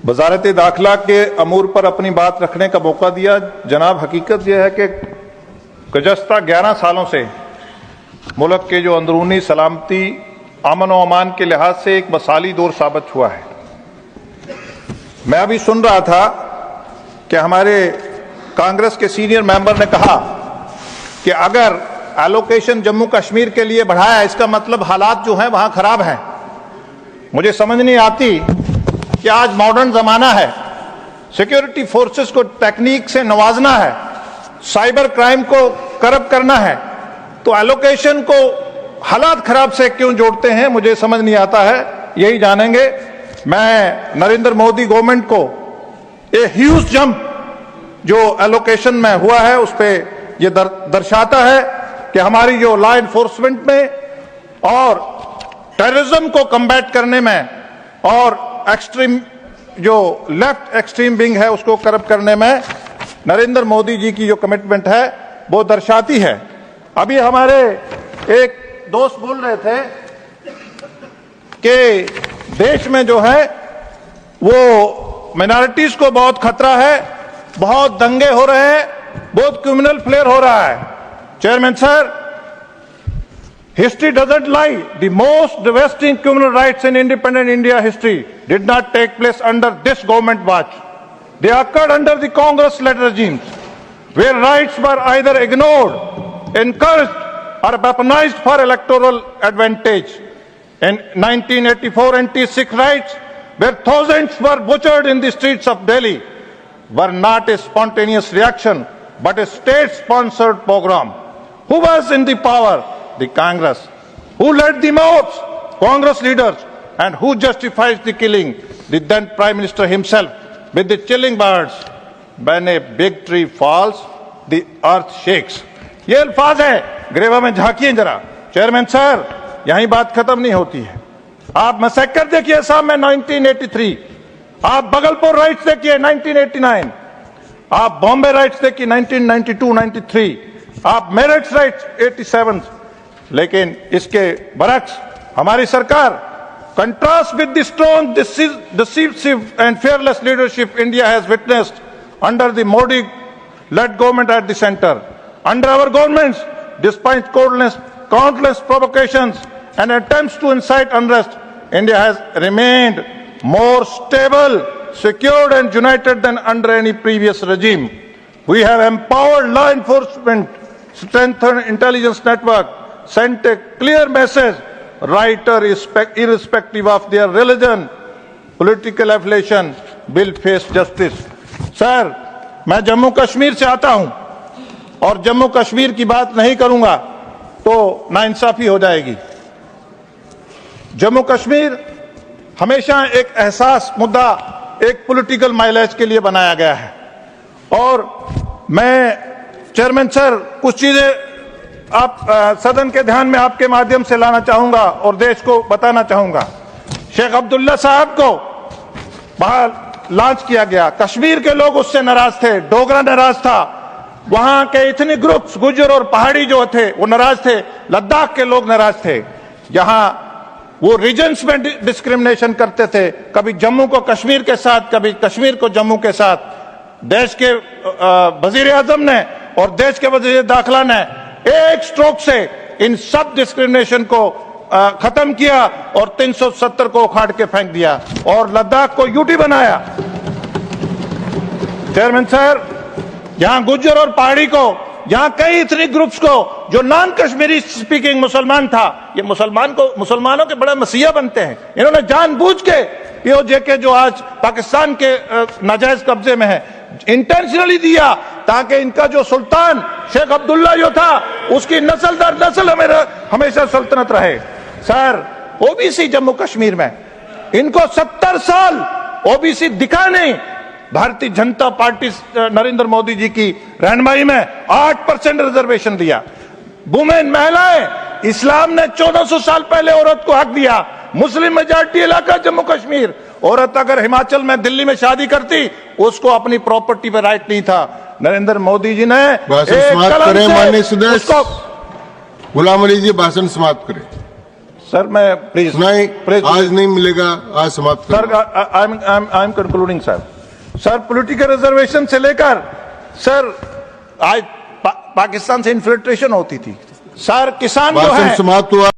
वजारत दाखिला के अमूर पर अपनी बात रखने का मौका दिया। जनाब, हकीकत यह है कि गुज़श्ता 11 सालों से मुल्क के जो अंदरूनी सलामती अमन व अमान के लिहाज से एक मसाली दौर साबित हुआ है। मैं अभी सुन रहा था कि हमारे कांग्रेस के सीनियर मेंबर ने कहा कि अगर एलोकेशन जम्मू कश्मीर के लिए बढ़ाया, इसका मतलब हालात जो हैं वहां खराब हैं। मुझे समझ नहीं आती कि आज मॉडर्न जमाना है, सिक्योरिटी फोर्सेस को टेक्निक से नवाजना है, साइबर क्राइम को करप्ट करना है, तो एलोकेशन को हालात खराब से क्यों जोड़ते हैं, मुझे समझ नहीं आता है। यही जानेंगे। मैं नरेंद्र मोदी गवर्नमेंट को ए ह्यूज जंप जो एलोकेशन में हुआ है उस पर यह दर्शाता है कि हमारी जो लॉ एनफोर्समेंट में और टेररिज्म को कम्बैट करने में और एक्सट्रीम जो लेफ्ट एक्सट्रीम विंग है उसको करप्ट करने में नरेंद्र मोदी जी की जो कमिटमेंट है वो दर्शाती है। अभी हमारे एक दोस्त बोल रहे थे कि देश में जो है वो माइनॉरिटीज को बहुत खतरा है, बहुत दंगे हो रहे हैं, बहुत क्रिमिनल फ्लेयर हो रहा है। Chairman sir, history doesn't lie. The most devastating criminal rights in independent India history did not take place under this government watch. They occurred under the Congress-led regimes, where rights were either ignored, encouraged, or weaponized for electoral advantage. In 1984, anti-Sikh rights, where thousands were butchered in the streets of Delhi, were not a spontaneous reaction, but a state-sponsored pogrom. Who was in the power? The Congress. Who led the mobs? Congress leaders. And who justifies the killing? The then Prime Minister himself. With the chilling words, when a big tree falls, the earth shakes. ये अल्फाज है, ग्रेवा में झांकिए जरा। Chairman sir, यहीं बात खत्म नहीं होती है। आप मैसेकर देखिए साहब में 1983, आप बगलपुर राइट्स देखिए 1989, आप बॉम्बे राइट्स देखिए 1992-93, आप मेरठ राइट्स 87। लेकिन इसके बरक्स हमारी सरकार, contrast with the strong decisive and fearless leadership India has witnessed under the Modi-led government at the center. Under our governments, despite countless provocations and attempts to incite unrest, India has remained more stable, secured and united than under any previous regime. We have empowered law enforcement, strengthened intelligence network, sent a clear message, writer irrespective of their religion, political affiliation, will face justice. Sir, मैं जम्मू कश्मीर से आता हूं और जम्मू कश्मीर की बात नहीं करूंगा तो नाइंसाफी हो जाएगी। जम्मू कश्मीर हमेशा एक एहसास मुद्दा, एक पॉलिटिकल माइलेज के लिए बनाया गया है। और मैं चेयरमैन सर कुछ चीजें आप सदन के ध्यान में आपके माध्यम से लाना चाहूंगा और देश को बताना चाहूंगा। शेख अब्दुल्ला साहब को बाहर लॉन्च किया गया, कश्मीर के लोग उससे नाराज थे, डोगरा नाराज था, वहां के इतने ग्रुप्स गुज्जर और पहाड़ी जो थे वो नाराज थे, लद्दाख के लोग नाराज थे। यहां वो रीजन्स में डिस्क्रिमिनेशन करते थे, कभी जम्मू को कश्मीर के साथ, कभी कश्मीर को जम्मू के साथ। देश के वजीर आजम ने और देश के वजीर दाखिला ने एक स्ट्रोक से इन सब डिस्क्रिमिनेशन को खत्म किया और 370 को उखाड़ के फेंक दिया और लद्दाख को यूटी बनाया। चेयरमैन सर, यहां गुज्जर और पहाड़ी को, यहां कई इतने ग्रुप्स को जो नॉन कश्मीरी स्पीकिंग मुसलमान था, ये मुसलमानों के बड़े मसीहा बनते हैं। इन्होंने जानबूझ के पीओजे के जो आज पाकिस्तान के नाजायज कब्जे में है, इंटेंशनली दिया ताकि इनका जो सुल्तान शेख अब्दुल्ला जो था उसकी नस्ल दर नस्ल हमेशा सल्तनत रहे। सर, ओबीसी जम्मू कश्मीर में इनको 70 साल ओबीसी दिखा नहीं। भारतीय जनता पार्टी नरेंद्र मोदी जी की रहनुमाई में 8% रिजर्वेशन दिया। वुमेन, महिलाएं, इस्लाम ने 1400 साल पहले औरत को हक दिया। मुस्लिम मेजॉरिटी इलाका जम्मू कश्मीर, औरत अगर हिमाचल में, दिल्ली में शादी करती, उसको अपनी प्रॉपर्टी पे राइट नहीं था। नरेंद्र मोदी जी ने भाषण समाप्त करें। माननीय सदस्य गुलाम अली जी, भाषण समाप्त करें। सर मैं प्लीज नहीं, प्लीज आज नहीं मिलेगा, आज समाप्त सर करो। I am concluding sir political reservation से लेकर सर आज पाकिस्तान से इन्फिल्ट्रेशन होती थी सर, किसान जो भाषण है समाप्त हुआ।